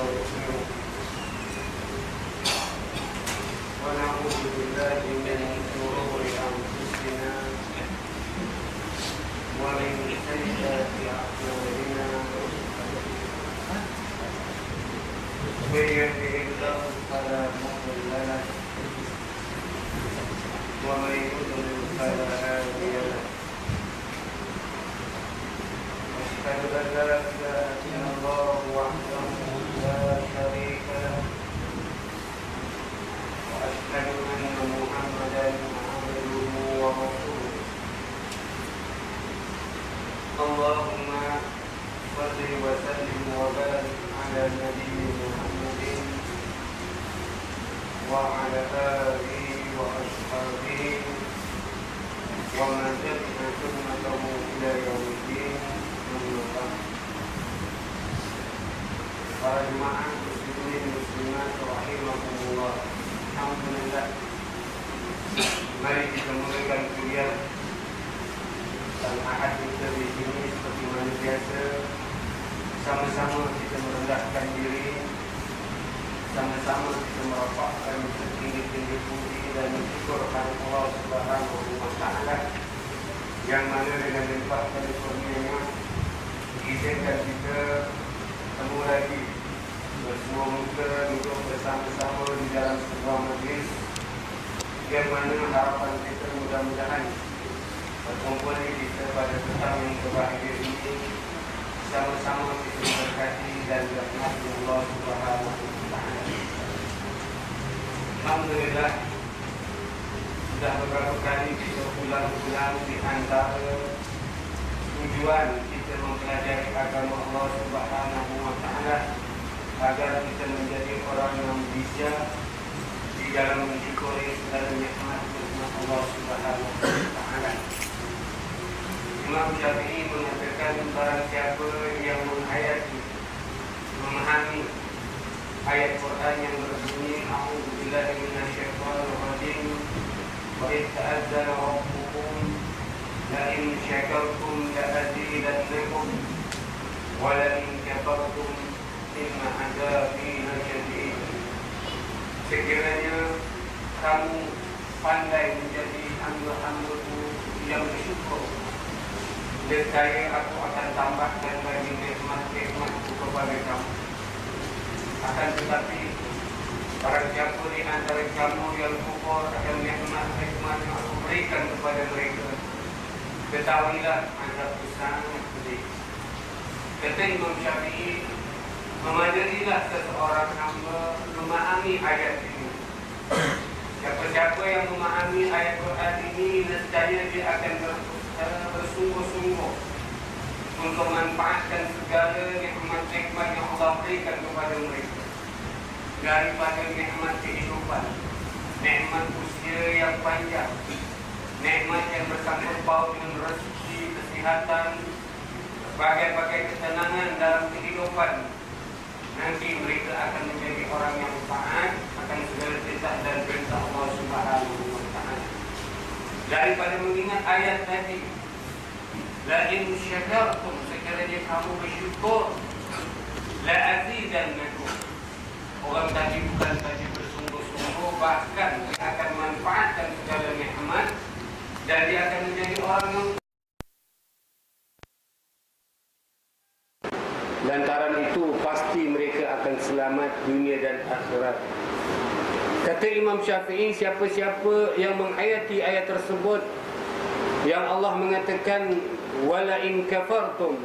ونؤمن ونعوذ بالله من شرور أنفسنا ومن سيئات أعمالنا من يهده الله فلا مضل له ومن يضلل فلا هادي له أشهد أن لا إله إلا الله وحده لا شريك له وأشهد أن محمدا عبده ورسوله اللهم صل وسلم وبارك على نبي محمد وعلى آله وأصحابه ومن تبع سنته إلى يوم الدين. Para jemaah muslimin muslimat rahimahumullah. Alhamdulillah. Mari kita mulakan kuliah dan ahad kita di sini seperti mana biasa. Sama-sama kita merendahkan diri, sama-sama kita merapatkan setinggi-tinggi puji dan bersyukur kepada Allah Subhanahu wa Ta'ala yang mana dengan limpah karunia-Nya izinkan kita bertemu lagi bersua muka duduk bersama-sama di dalam sebuah majlis yang mana harapan kita mudah-mudahan berkumpul kita pada petang yang berbahagia ini sama-sama kita berkati dan dirahmati Allah Subhanahu wa Ta'ala. Alhamdulillah, sudah beberapa kali kita ulang-ulang di antara tujuan kita mempelajari agama Allah Subhanahu wa Ta'ala agar kita menjadi orang yang bijak di dalam mensyukuri segala nikmat Allah Subhanahu wa Ta'ala. Imam Syafi'i mengatakan barang siapa yang menghayati, memahami ayat Quran yang berbunyi A'udzubillahi minasyaitonir rajim wa idh ta'azzana rabbukum la in syakartum la azidannakum wa la in kafartum inna 'adzabi lasyadid. Sekiranya kamu pandai menjadi hamba-hambaku yang bersyukur, nescaya aku akan tambahkan lagi nikmat-nikmatku kepada kamu. Akan tetapi barang siapa di antara kamu yang kufur akan nikmat-nikmat yang aku berikan kepada mereka, ketahuilah azabku sangat pedih. Kata Imam Syafi'i, memadailah seseorang hamba memahami ayat ini. Siapa-siapa yang memahami ayat Quran ini, nescaya dia akan bersungguh-sungguh untuk memanfaatkan segala nikmat-nikmat yang Allah berikan kepada mereka, daripada nikmat kehidupan, nikmat usia yang panjang, nikmat yang bersangkut paut dengan rezeki, kesihatan, berbagai-bagai ketenangan dalam kehidupan. Nanti mereka akan menjadi orang yang taat akan segala perintah dan perintah Allah Subhanahu wa Ta'ala. Daripada mengingat ayat tadi, la in syakartum, sekiranya kamu bersyukur, la azidannakum. Orang tadi bukan saja bersungguh-sungguh, bahkan dia akan manfaatkan segala nikmat dan dia akan menjadi orang yang lantaran itu pasti mereka akan selamat dunia dan akhirat. Kata Imam Syafi'i, siapa-siapa yang menghayati ayat tersebut yang Allah mengatakan wala in kafartum,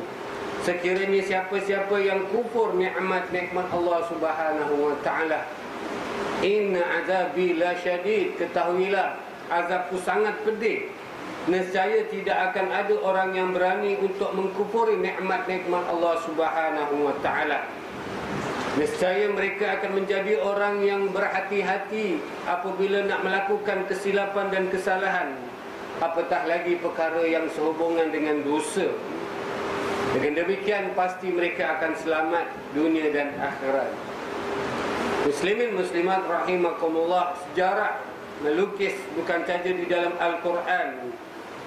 sekiranya siapa-siapa yang kufur nikmat-nikmat Allah Subhanahu wa Ta'ala, inna azabi la syadid, ketahuilah azabku sangat pedih. Nescaya tidak akan ada orang yang berani untuk mengkufuri nikmat-nikmat Allah Subhanahu wa Ta'ala. Nescaya mereka akan menjadi orang yang berhati-hati apabila nak melakukan kesilapan dan kesalahan, apatah lagi perkara yang sehubungan dengan dosa. Dengan demikian pasti mereka akan selamat dunia dan akhirat. Muslimin muslimat rahimakumullah, sejarah melukis bukan saja di dalam Al-Quran,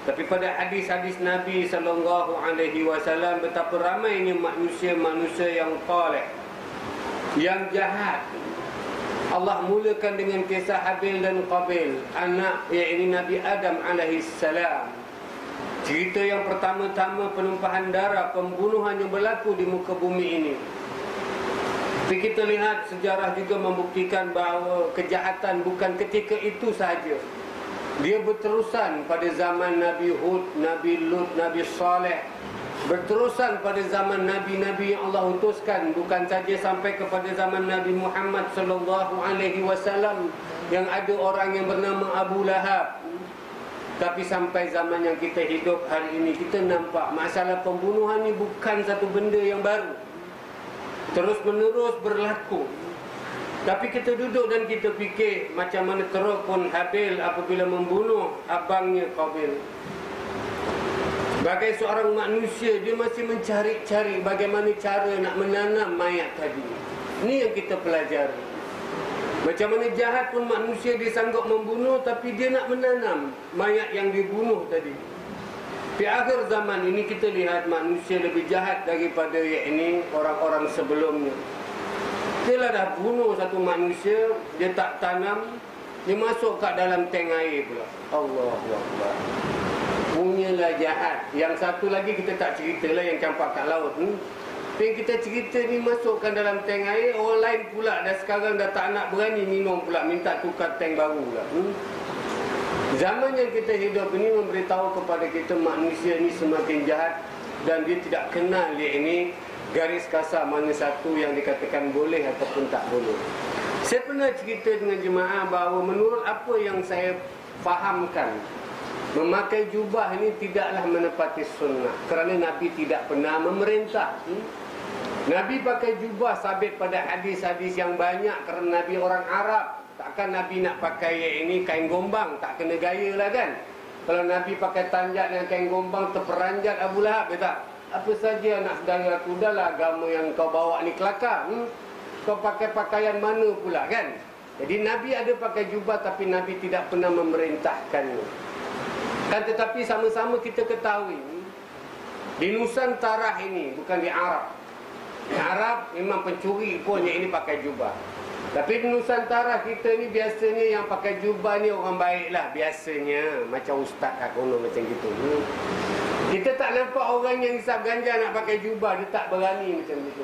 tapi pada hadis-hadis Nabi sallallahu alaihi wasallam betapa ramainya manusia-manusia yang saleh, yang jahat. Allah mulakan dengan kisah Habil dan Qabil, anak iaitu Nabi Adam alaihissalam. Cerita yang pertama-tama penumpahan darah, pembunuhan yang berlaku di muka bumi ini. Tapi kita lihat sejarah juga membuktikan bahawa kejahatan bukan ketika itu sahaja. Dia berterusan pada zaman Nabi Hud, Nabi Lut, Nabi Saleh, berterusan pada zaman Nabi-Nabi yang Allah utuskan, bukan saja sampai kepada zaman Nabi Muhammad SAW yang ada orang yang bernama Abu Lahab. Tapi sampai zaman yang kita hidup hari ini, kita nampak masalah pembunuhan ni bukan satu benda yang baru, terus menerus berlaku. Tapi kita duduk dan kita fikir macam mana teruk pun Habil apabila membunuh abangnya Qabil. Sebagai seorang manusia, dia masih mencari-cari bagaimana cara nak menanam mayat tadi. Ini yang kita pelajari. Macam mana jahat pun manusia dia sanggup membunuh, tapi dia nak menanam mayat yang dibunuh tadi. Di akhir zaman ini kita lihat manusia lebih jahat daripada yakni orang-orang sebelumnya. Dia lah dah bunuh satu manusia, dia tak tanam, dia masuk kat dalam tank air pula. Allahu Akbar. Punyalah jahat. Yang satu lagi kita tak ceritalah, yang campak kat laut ni. Tapi yang kita cerita ni masukkan dalam tank air, orang lain pula dah sekarang dah tak nak berani minum pula, minta tukar tank baru pula. Zaman yang kita hidup ini memberitahu kepada kita manusia ni semakin jahat dan dia tidak kenal dia ini garis kasar mana satu yang dikatakan boleh ataupun tak boleh. Saya pernah cerita dengan jemaah bahawa menurut apa yang saya fahamkan, memakai jubah ini tidaklah menepati sunnah, kerana Nabi tidak pernah memerintah. Nabi pakai jubah sabit pada hadis-hadis yang banyak kerana Nabi orang Arab. Takkan Nabi nak pakai ini kain gombang, tak kena gaya lah kan. Kalau Nabi pakai tanjat dengan kain gombang, terperanjat Abu Lahab, dia tak. Apa saja nak sedara aku, dah lah agama yang kau bawa ni kelakar. Kau pakai pakaian mana pula kan. Jadi Nabi ada pakai jubah, tapi Nabi tidak pernah memerintahkannya. Kan tetapi sama-sama kita ketahui, di Nusantara ini, bukan di Arab. Di Arab memang pencuri pun yang ini pakai jubah. Tapi di Nusantara kita ni biasanya yang pakai jubah ni orang baik lah. Biasanya macam ustaz kat kono macam gitu. Kita tak nampak orang yang hisap ganja nak pakai jubah, dia tak berani macam itu.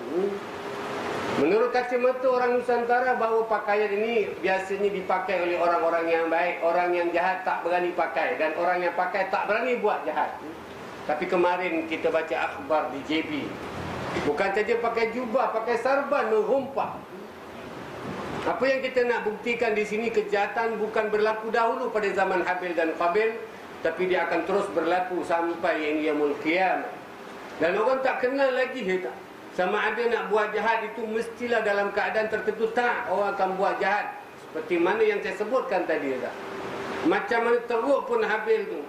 Menurut kacamata orang Nusantara, bahawa pakaian ini biasanya dipakai oleh orang-orang yang baik. Orang yang jahat tak berani pakai, dan orang yang pakai tak berani buat jahat. Tapi kemarin kita baca akhbar di JB, bukan saja pakai jubah, pakai sarban merompak. Apa yang kita nak buktikan di sini, kejahatan bukan berlaku dahulu pada zaman Habil dan Qabil, tapi dia akan terus berlaku sampai yaumul qiyamah. Dan orang tak kenal lagi tak. Sama ada nak buat jahat itu mestilah dalam keadaan tertentu, tak. Orang akan buat jahat seperti mana yang saya sebutkan tadi tak. Macam mana teruk pun Habil tu,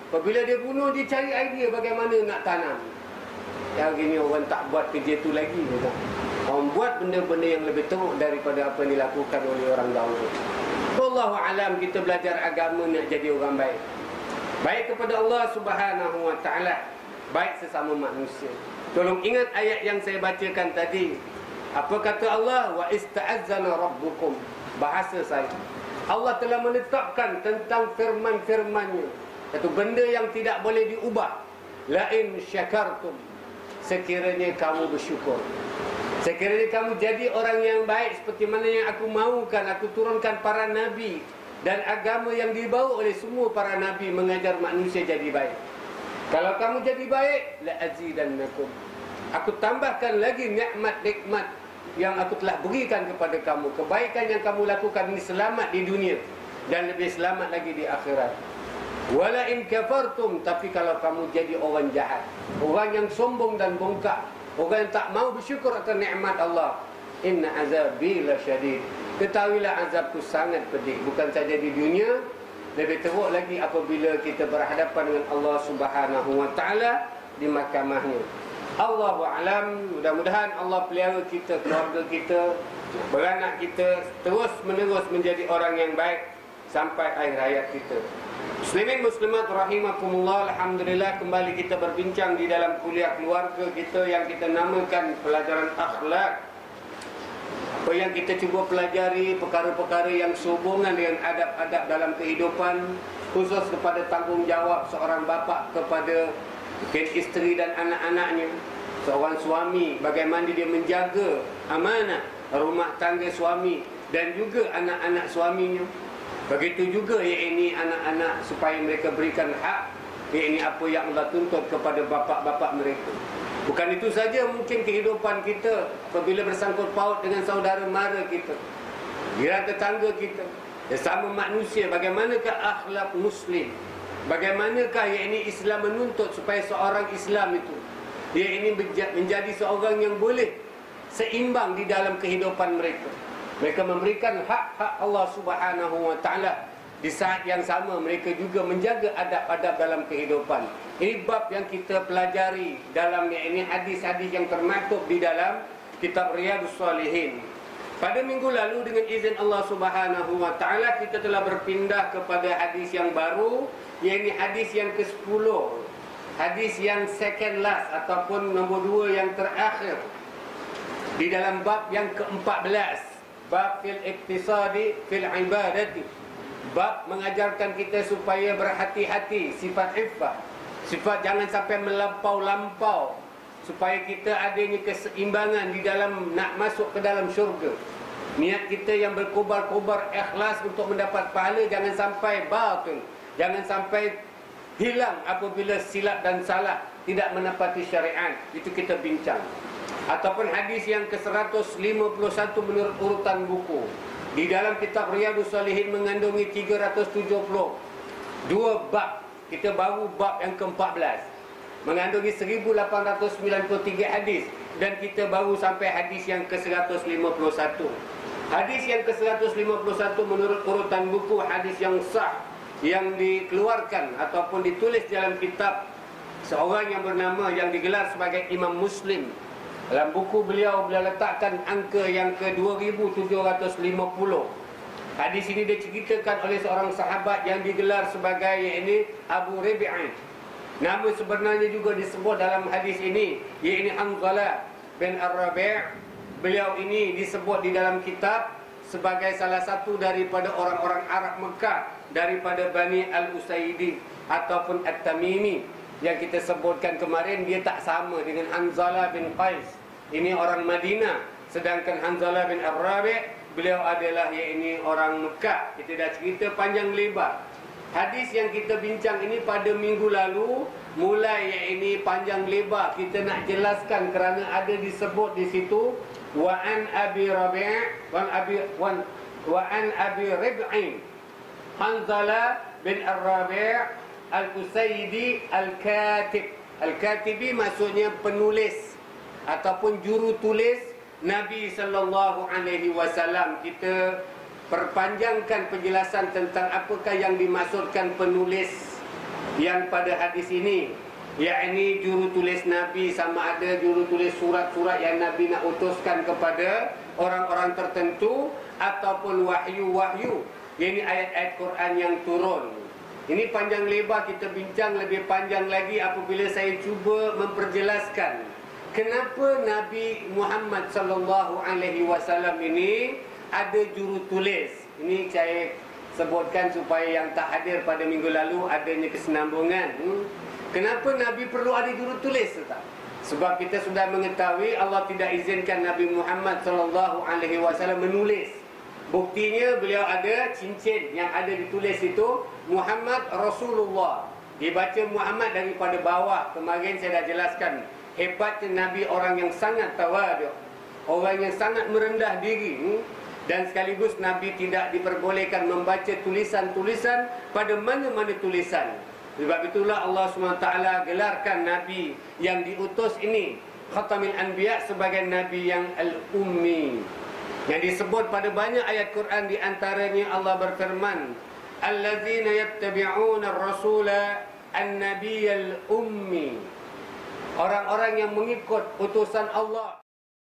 apabila dia bunuh, dia cari idea bagaimana nak tanam. Yang gini orang tak buat kerja tu lagi tak. Orang buat benda-benda yang lebih teruk daripada apa yang dilakukan oleh orang dahulu. Wallahu alam, kita belajar agama nak jadi orang baik. Baik kepada Allah Subhanahu wa taala, baik sesama manusia. Tolong ingat ayat yang saya bacakan tadi. Apa kata Allah? Wa ista'azzana rabbukum. Bahasa saya, Allah telah menetapkan tentang firman-firman-Nya, satu benda yang tidak boleh diubah. La in syakartum, sekiranya kamu bersyukur, sekiranya kamu jadi orang yang baik seperti mana yang aku mahukan. Aku turunkan para nabi dan agama yang dibawa oleh semua para nabi mengajar manusia jadi baik. Kalau kamu jadi baik, la azidannakum, aku tambahkan lagi nikmat-nikmat yang aku telah berikan kepada kamu. Kebaikan yang kamu lakukan ini selamat di dunia dan lebih selamat lagi di akhirat. Wala in kafartum, tapi kalau kamu jadi orang jahat, orang yang sombong dan bongkak, orang yang tak mau bersyukur atas nikmat Allah, inna azabi lasyadid, ketahuilah azabku sangat pedih. Bukan saja di dunia, lebih teruk lagi apabila kita berhadapan dengan Allah Subhanahu wa taala di mahkamahnya. Allahu alam, mudah-mudahan Allah pelihara kita, keluarga kita, beranak kita terus menerus menjadi orang yang baik sampai akhir hayat kita. Muslimin muslimat rahimakumullah, alhamdulillah kembali kita berbincang di dalam kuliah keluarga kita yang kita namakan pelajaran akhlak. Apa yang kita cuba pelajari, perkara-perkara yang sehubungan dengan adab-adab dalam kehidupan, khusus kepada tanggungjawab seorang bapa kepada isteri dan anak-anaknya. Seorang suami, bagaimana dia menjaga amanah rumah tangga suami dan juga anak-anak suaminya. Begitu juga ini anak-anak, supaya mereka berikan hak, ini apa yang Allah tuntut kepada bapa-bapa mereka. Bukan itu saja, mungkin kehidupan kita apabila bersangkut paut dengan saudara mara kita, jiran tetangga kita, sesama manusia, bagaimanakah akhlak muslim? Bagaimanakah ini Islam menuntut supaya seorang Islam itu dia ini menjadi seorang yang boleh seimbang di dalam kehidupan mereka. Mereka memberikan hak-hak Allah Subhanahu wa taala, di saat yang sama mereka juga menjaga adab-adab dalam kehidupan. Ini bab yang kita pelajari dalam ini hadis-hadis yang termaktub di dalam kitab Riyadhus Shalihin. Pada minggu lalu dengan izin Allah Subhanahu wa taala kita telah berpindah kepada hadis yang baru, yakni hadis yang ke-10. Hadis yang second last ataupun nombor 2 yang terakhir di dalam bab yang ke-14, bab fil iktisadi fil ibadati. Bab mengajarkan kita supaya berhati-hati, sifat iffah, sifat jangan sampai melampau-lampau, supaya kita adanya keseimbangan di dalam nak masuk ke dalam syurga. Niat kita yang berkobar-kobar ikhlas untuk mendapat pahala jangan sampai batil, jangan sampai hilang apabila silap dan salah, tidak menepati syariat. Itu kita bincang. Ataupun hadis yang ke-151 menurut urutan buku di dalam kitab Riyadhus Shalihin mengandungi 372 bab. Kita baru bab yang ke-14, mengandungi 1893 hadis, dan kita baru sampai hadis yang ke-151. Hadis yang ke-151 menurut urutan buku hadis yang sah, yang dikeluarkan ataupun ditulis dalam kitab seorang yang bernama, yang digelar sebagai Imam Muslim. Dalam buku beliau letakkan angka yang ke-2750. Hadis ini diceritakan oleh seorang sahabat yang digelar sebagai ini Abu Rabi'ah. Nama sebenarnya juga disebut dalam hadis ini, yakni Hanzalah bin Ar-Rabi'. Beliau ini disebut di dalam kitab sebagai salah satu daripada orang-orang Arab Mekah, daripada Bani Al-Usaidi ataupun At-Tamimi. Yang kita sebutkan kemarin, dia tak sama dengan Hanzalah bin Qais. Ini orang Madinah. Sedangkan Hanzalah bin Ar-Rabi', beliau adalah ini orang Mekah. Kita dah cerita panjang lebar. Hadis yang kita bincang ini pada minggu lalu, mulai ini panjang lebar kita nak jelaskan kerana ada disebut di situ wa an Abi Rabi' wa an Abi Rabi'in Hanzalah bin Ar-Rabi' Al-Usaidi Al-Katib. Al-Katibi maksudnya penulis ataupun juru tulis Nabi sallallahu alaihi wasallam. Kita perpanjangkan penjelasan tentang apakah yang dimaksudkan penulis yang pada hadis ini, yakni juru tulis Nabi, sama ada juru tulis surat-surat yang Nabi nak utuskan kepada orang-orang tertentu, ataupun wahyu-wahyu, yakni ayat-ayat Quran yang turun. Ini panjang lebar kita bincang, lebih panjang lagi apabila saya cuba memperjelaskan kenapa Nabi Muhammad sallallahu alaihi wasallam ini ada juru tulis. Ini saya sebutkan supaya yang tak hadir pada minggu lalu adanya kesenambungan. Kenapa Nabi perlu ada juru tulis? Sebab kita sudah mengetahui Allah tidak izinkan Nabi Muhammad sallallahu alaihi wasallam menulis. Buktinya beliau ada cincin yang ada ditulis itu Muhammad Rasulullah. Dibaca Muhammad daripada bawah. Kemarin saya dah jelaskan hebatnya Nabi, orang yang sangat tawadu', orang yang sangat merendah diri. Dan sekaligus Nabi tidak diperbolehkan membaca tulisan-tulisan pada mana-mana tulisan. Sebab itulah Allah SWT gelarkan Nabi yang diutus ini Khatamil Anbiya sebagai Nabi yang Al-Ummi, yang disebut pada banyak ayat Quran. Di antaranya Allah berfirman, allazina yattabi'una ar-rasula an-nabiyyal ummi, orang-orang yang mengikut utusan Allah